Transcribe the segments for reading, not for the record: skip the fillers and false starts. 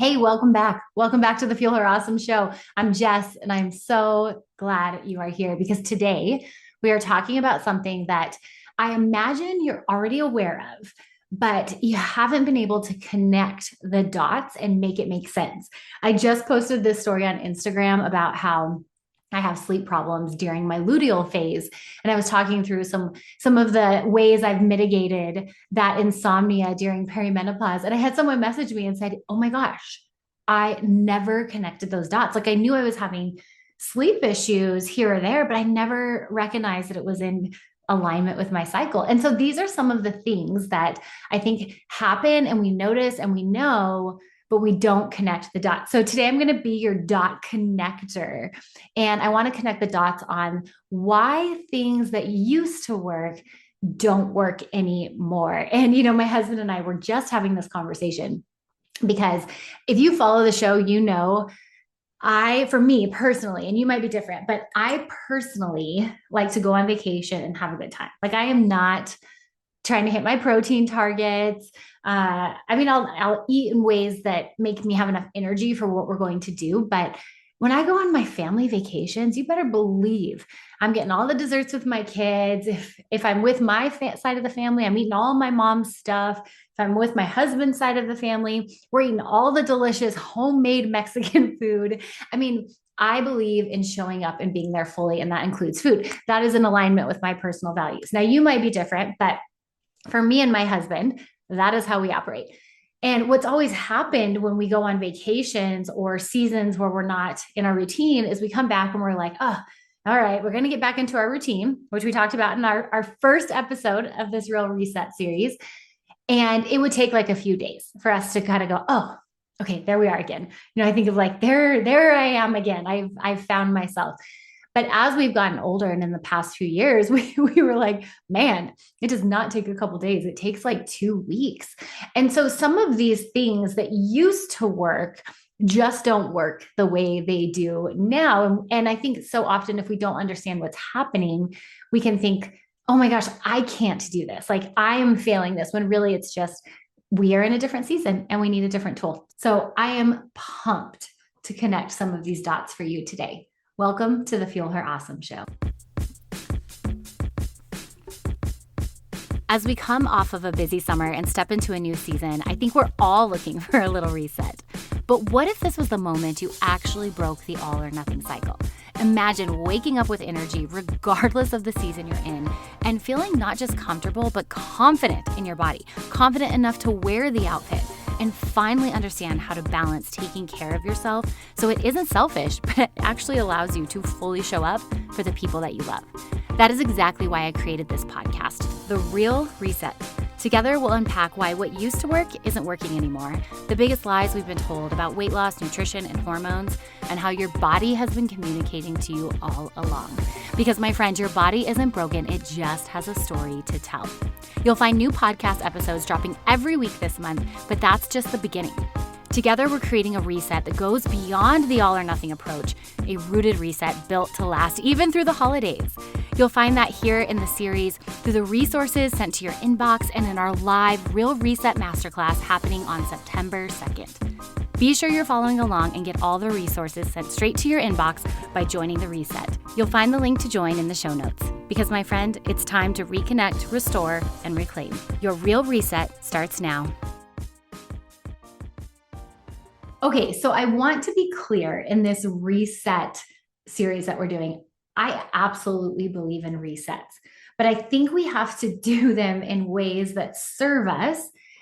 Hey, welcome back. Welcome back to the Fuel Her Awesome show. I'm Jess, and I'm so glad you are here because today we are talking about something that I imagine you're already aware of, but you haven't been able to connect the dots and make it make sense. I just posted this story on Instagram about how I have sleep problems during my luteal phase, and I was talking through some of the ways I've mitigated that insomnia during perimenopause. And I had someone message me and said, "Oh my gosh, I never connected those dots. Like I knew I was having sleep issues here or there, but I never recognized that it was in alignment with my cycle." And so these are some of the things that I think happen and we notice and we know, but we don't connect the dots. So today I'm going to be your dot connector. And I want to connect the dots on why things that used to work don't work anymore. And, my husband and I were just having this conversation because if you follow the show, for me personally, and you might be different, but I personally like to go on vacation and have a good time. Like I am not trying to hit my protein targets. I'll eat in ways that make me have enough energy for what we're going to do. But when I go on my family vacations, you better believe I'm getting all the desserts with my kids. If I'm with my side of the family, I'm eating all my mom's stuff. If I'm with my husband's side of the family, we're eating all the delicious homemade Mexican food. I mean, I believe in showing up and being there fully, and that includes food. That is in alignment with my personal values. Now, you might be different, but for me and my husband, that is how we operate. And what's always happened when we go on vacations or seasons where we're not in our routine is we come back and we're like, oh, all right, we're going to get back into our routine, which we talked about in our first episode of this Real Reset series. And it would take like a few days for us to kind of go, oh, okay, there we are again. I think of like, there I am again. I've found myself. But as we've gotten older and in the past few years, we were like, man, it does not take a couple days. It takes like 2 weeks. And so some of these things that used to work just don't work the way they do now. And I think so often, if we don't understand what's happening, we can think, oh my gosh, I can't do this. Like I am failing this, when really it's just we are in a different season and we need a different tool. So I am pumped to connect some of these dots for you today. Welcome to the Fuel Her Awesome show. As we come off of a busy summer and step into a new season, I think we're all looking for a little reset. But what if this was the moment you actually broke the all or nothing cycle? Imagine waking up with energy regardless of the season you're in and feeling not just comfortable, but confident in your body, confident enough to wear the outfit and finally understand how to balance taking care of yourself so it isn't selfish, but it actually allows you to fully show up for the people that you love. That is exactly why I created this podcast, The Real Reset. Together, we'll unpack why what used to work isn't working anymore, the biggest lies we've been told about weight loss, nutrition, and hormones, and how your body has been communicating to you all along. Because, my friend, your body isn't broken, it just has a story to tell. You'll find new podcast episodes dropping every week this month, but that's just the beginning. Together, we're creating a reset that goes beyond the all or nothing approach, a rooted reset built to last even through the holidays. You'll find that here in the series through the resources sent to your inbox and in our live Real Reset Masterclass happening on September 2nd. Be sure you're following along and get all the resources sent straight to your inbox by joining the reset. You'll find the link to join in the show notes. Because, my friend, it's time to reconnect, restore, and reclaim. Your real reset starts now. Okay, so I want to be clear in this reset series that we're doing. I absolutely believe in resets, but I think we have to do them in ways that serve us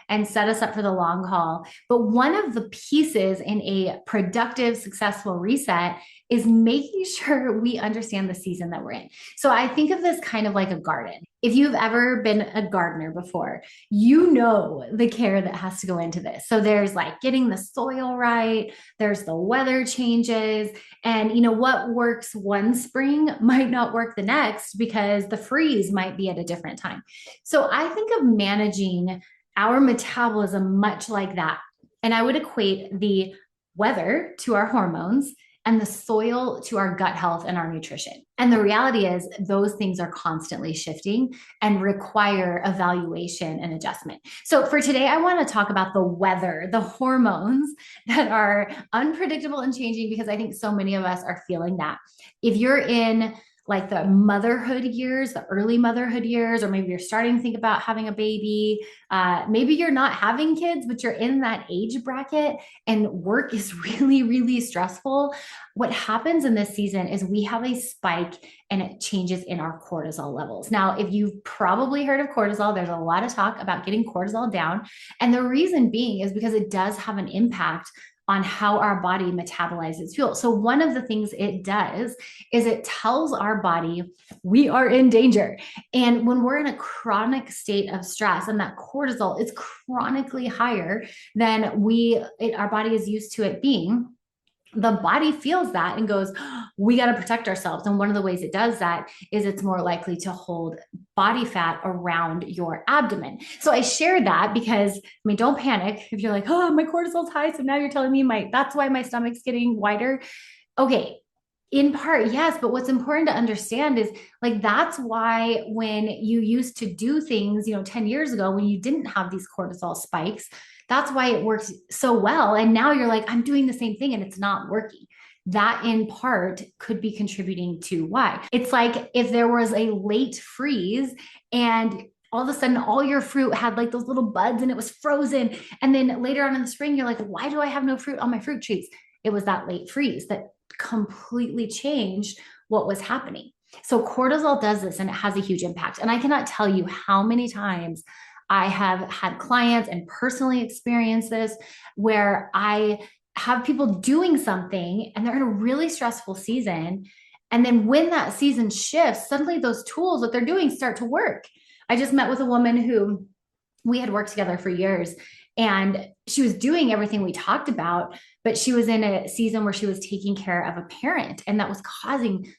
and set us up for the long haul. But one of the pieces in a productive, successful reset is making sure we understand the season that we're in. So I think of this kind of like a garden. If you've ever been a gardener before, you know the care that has to go into this. So there's like getting the soil right, there's the weather changes, and what works one spring might not work the next because the freeze might be at a different time. So I think of managing our metabolism much like that. And I would equate the weather to our hormones and the soil to our gut health and our nutrition. And the reality is, those things are constantly shifting and require evaluation and adjustment. So, for today, I want to talk about the weather, the hormones that are unpredictable and changing, because I think so many of us are feeling that. If you're in like the motherhood years, the early motherhood years, or maybe you're starting to think about having a baby. Maybe you're not having kids, but you're in that age bracket and work is really, really stressful. What happens in this season is we have a spike and it changes in our cortisol levels. Now, if you've probably heard of cortisol, there's a lot of talk about getting cortisol down. And the reason being is because it does have an impact on how our body metabolizes fuel. So one of the things it does is it tells our body we are in danger. And when we're in a chronic state of stress and that cortisol is chronically higher than our body is used to it being, the body feels that and goes, we got to protect ourselves. And one of the ways it does that is it's more likely to hold body fat around your abdomen. So I shared that because, don't panic if you're like, oh, my cortisol's high. So now you're telling me that's why my stomach's getting wider. Okay. In part, yes. But what's important to understand is that's why when you used to do things, 10 years ago, when you didn't have these cortisol spikes, that's why it worked so well. And now you're like, I'm doing the same thing and it's not working. That in part could be contributing to why. It's like if there was a late freeze and all of a sudden all your fruit had those little buds and it was frozen. And then later on in the spring, you're like, why do I have no fruit on my fruit trees? It was that late freeze that completely changed what was happening. So cortisol does this and it has a huge impact. And I cannot tell you how many times I have had clients and personally experienced this where I have people doing something and they're in a really stressful season. And then when that season shifts, suddenly those tools that they're doing start to work. I just met with a woman who we had worked together for years and she was doing everything we talked about, but she was in a season where she was taking care of a parent and that was causing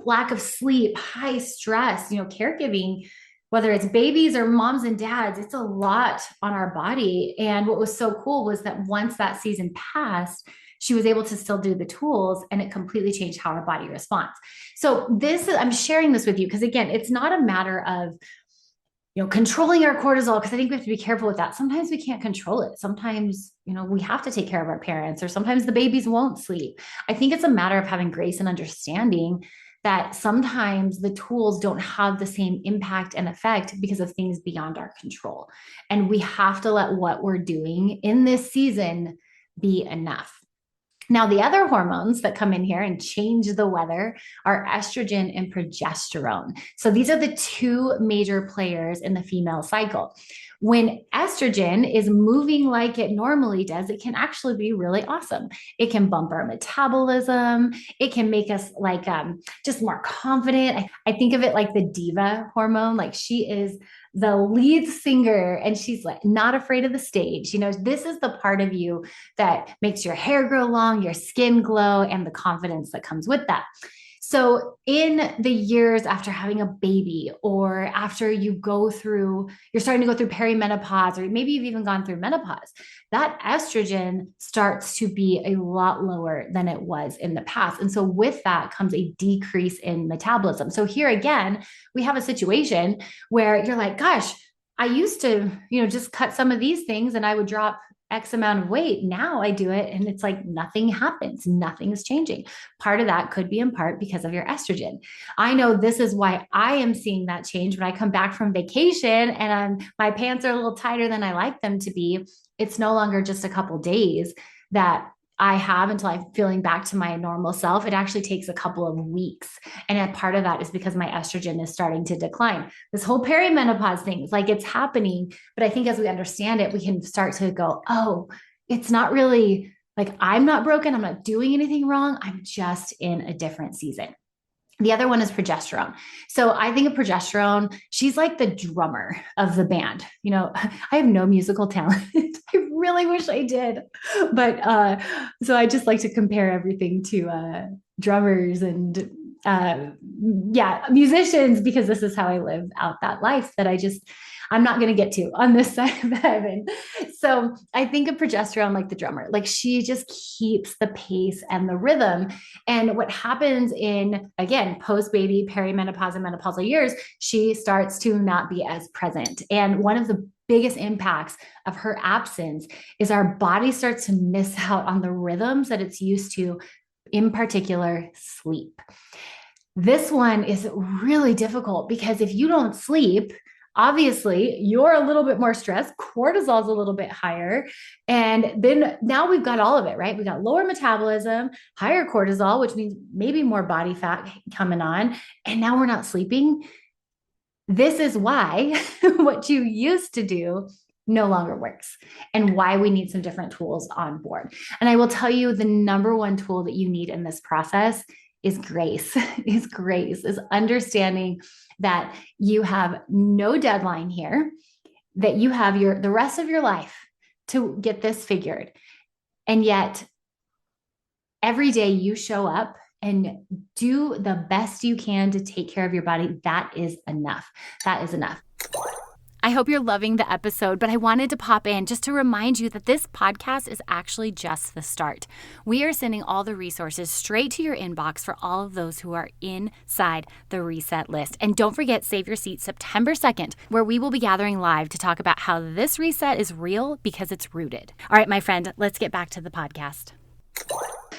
lack of sleep, high stress, caregiving, whether it's babies or moms and dads, it's a lot on our body. And what was so cool was that once that season passed, she was able to still do the tools and it completely changed how our body responds. So I'm sharing this with you because again, it's not a matter of, controlling our cortisol, because I think we have to be careful with that. Sometimes we can't control it. Sometimes, we have to take care of our parents, or sometimes the babies won't sleep. I think it's a matter of having grace and understanding that sometimes the tools don't have the same impact and effect because of things beyond our control. And we have to let what we're doing in this season be enough. Now, the other hormones that come in here and change the weather are estrogen and progesterone. So these are the two major players in the female cycle. When estrogen is moving like it normally does, it can actually be really awesome. It can bump our metabolism. It can make us just more confident. I think of it like the diva hormone. She is the lead singer and she's not afraid of the stage. This is the part of you that makes your hair grow long, your skin glow, and the confidence that comes with that. So in the years after having a baby, or after you're starting to go through perimenopause, or maybe you've even gone through menopause, that estrogen starts to be a lot lower than it was in the past. And so with that comes a decrease in metabolism. So here again, we have a situation where you're like, gosh, I used to, just cut some of these things and I would drop X amount of weight. Now I do it and it's like nothing happens. Nothing's changing. Part of that could be in part because of your estrogen. I know this is why I am seeing that change when I come back from vacation and my pants are a little tighter than I like them to be. It's no longer just a couple days that I have until I'm feeling back to my normal self. It actually takes a couple of weeks. And a part of that is because my estrogen is starting to decline. This whole perimenopause thing is it's happening. But I think as we understand it, we can start to go, oh, it's not really I'm not broken. I'm not doing anything wrong. I'm just in a different season. The other one is progesterone. So I think of progesterone, she's like the drummer of the band. I have no musical talent. I really wish I did. But so I just like to compare everything to drummers and musicians, because this is how I live out that life that I'm not going to get to on this side of heaven. So I think of progesterone like the drummer, like she just keeps the pace and the rhythm. And what happens in, again, post baby, perimenopause, and menopausal years, she starts to not be as present. And one of the biggest impacts of her absence is our body starts to miss out on the rhythms that it's used to, in particular, sleep. This one is really difficult because if you don't sleep, obviously you're a little bit more stressed, cortisol is a little bit higher, and then now we've got all of it, right? We got lower metabolism, higher cortisol, which means maybe more body fat coming on, and now we're not sleeping. This is why what you used to do no longer works, and why we need some different tools on board. And I will tell you, the number one tool that you need in this process is grace, is understanding that you have no deadline here, that you have the rest of your life to get this figured. And yet every day you show up and do the best you can to take care of your body. That is enough. That is enough. I hope you're loving the episode, but I wanted to pop in just to remind you that this podcast is actually just the start. We are sending all the resources straight to your inbox for all of those who are inside the reset list. And don't forget, save your seat September 2nd, where we will be gathering live to talk about how this reset is real because it's rooted. All right, my friend, let's get back to the podcast.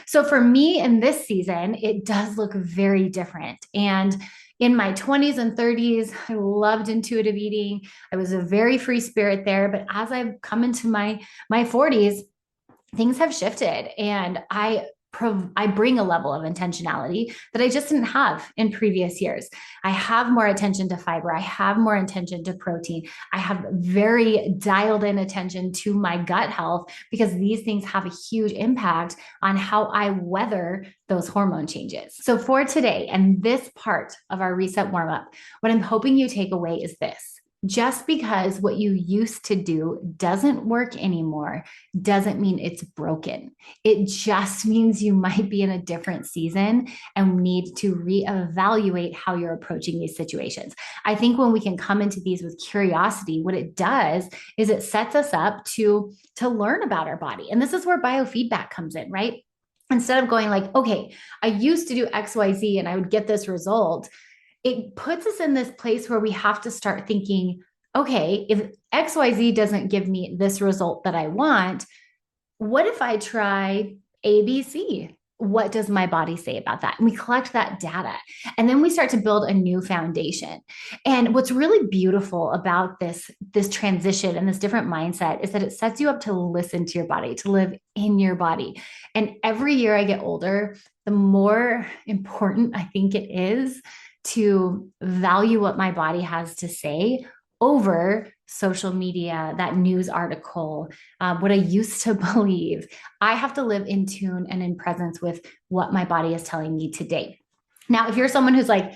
So for me in this season, it does look very different. And in my 20s and 30s, I loved intuitive eating. I was a very free spirit there. But as I've come into my 40s, things have shifted. And I bring a level of intentionality that I just didn't have in previous years. I have more attention to fiber. I have more attention to protein. I have very dialed in attention to my gut health, because these things have a huge impact on how I weather those hormone changes. So for today and this part of our reset warm up, what I'm hoping you take away is this. Just because what you used to do doesn't work anymore doesn't mean it's broken. It just means you might be in a different season and need to reevaluate how you're approaching these situations. I think when we can come into these with curiosity, what it does is it sets us up to learn about our body. And this is where biofeedback comes in, right? Instead of going like, okay, I used to do XYZ and I would get this result, it puts us in this place where we have to start thinking, okay, if XYZ doesn't give me this result that I want, what if I try ABC? What does my body say about that? And we collect that data, and then we start to build a new foundation. And what's really beautiful about this transition and this different mindset is that it sets you up to listen to your body, to live in your body. And every year I get older, the more important I think it is to value what my body has to say over social media, that news article, what I used to believe. I have to live in tune and in presence with what my body is telling me today. Now, if you're someone who's like,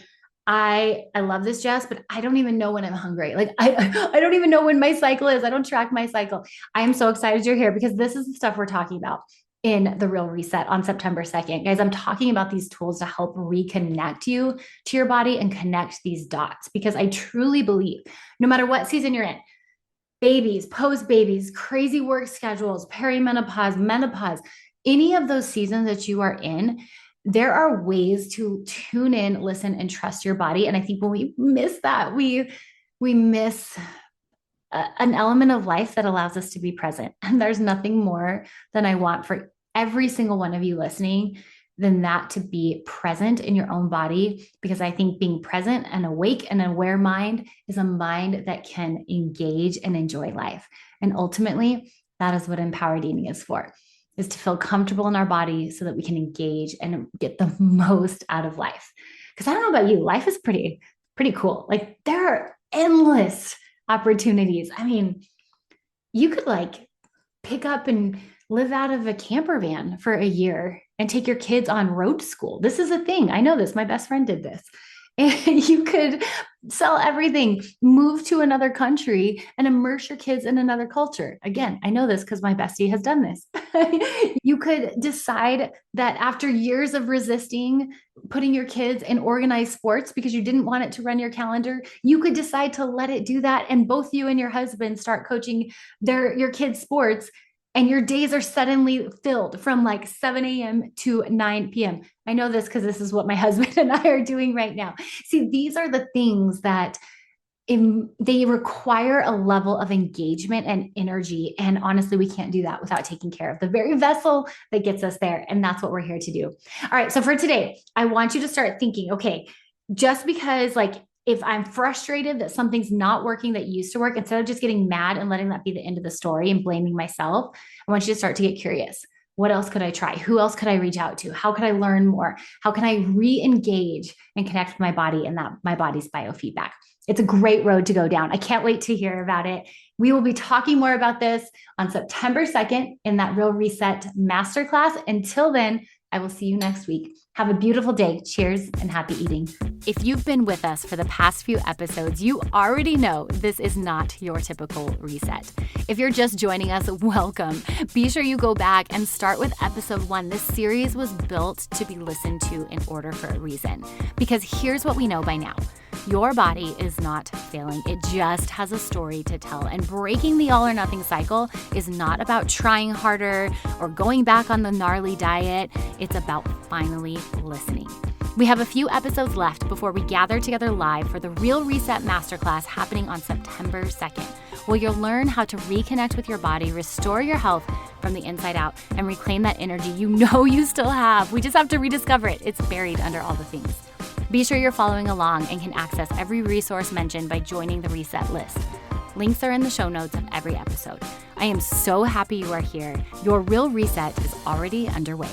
I love this, Jess, but I don't even know when I'm hungry. Like I don't even know when my cycle is. I don't track my cycle. I am so excited you're here, because this is the stuff we're talking about in the Real Reset on September 2nd. Guys, I'm talking about these tools to help reconnect you to your body and connect these dots, because I truly believe no matter what season you're in, babies, post babies, crazy work schedules, perimenopause, menopause, any of those seasons that you are in, there are ways to tune in, listen, and trust your body. And I think when we miss that, we miss an element of life that allows us to be present. And there's nothing more than I want for every single one of you listening than that, to be present in your own body, because I think being present and awake and aware mind is a mind that can engage and enjoy life. And ultimately, that is what empowered eating is for, is to feel comfortable in our body so that we can engage and get the most out of life. Because I don't know about you, life is pretty cool. Like there are endless opportunities. I mean, you could like pick up and live out of a camper van for a year and take your kids on road school. This is a thing. I know this. My best friend did this. And you could sell everything, move to another country and immerse your kids in another culture. Again, I know this because my bestie has done this. You could decide that after years of resisting putting your kids in organized sports because you didn't want it to run your calendar, you could decide to let it do that. And both you and your husband start coaching your kids' sports, and your days are suddenly filled from like 7 a.m. to 9 p.m. I know this because this is what my husband and I are doing right now. See, these are the things that they require a level of engagement and energy. And honestly, we can't do that without taking care of the very vessel that gets us there. And that's what we're here to do. All right. So for today, I want you to start thinking, okay, just because like if I'm frustrated that something's not working that used to work, instead of just getting mad and letting that be the end of the story and blaming myself, I want you to start to get curious. What else could I try? Who else could I reach out to? How could I learn more? How can I re-engage and connect with my body and that my body's biofeedback? It's a great road to go down. I can't wait to hear about it. We will be talking more about this on September 2nd in that Real Reset Masterclass. Until then, I will see you next week. Have a beautiful day. Cheers and happy eating. If you've been with us for the past few episodes, you already know this is not your typical reset. If you're just joining us, welcome. Be sure you go back and start with episode 1. This series was built to be listened to in order for a reason. Because here's what we know by now. Your body is not failing. It just has a story to tell. And breaking the all or nothing cycle is not about trying harder or going back on the gnarly diet. It's about finally listening. We have a few episodes left before we gather together live for the Real Reset Masterclass happening on September 2nd, where you'll learn how to reconnect with your body, restore your health from the inside out, and reclaim that energy you know you still have. We just have to rediscover it. It's buried under all the things. Be sure you're following along and can access every resource mentioned by joining the Reset list. Links are in the show notes of every episode. I am so happy you are here. Your Real Reset is already underway.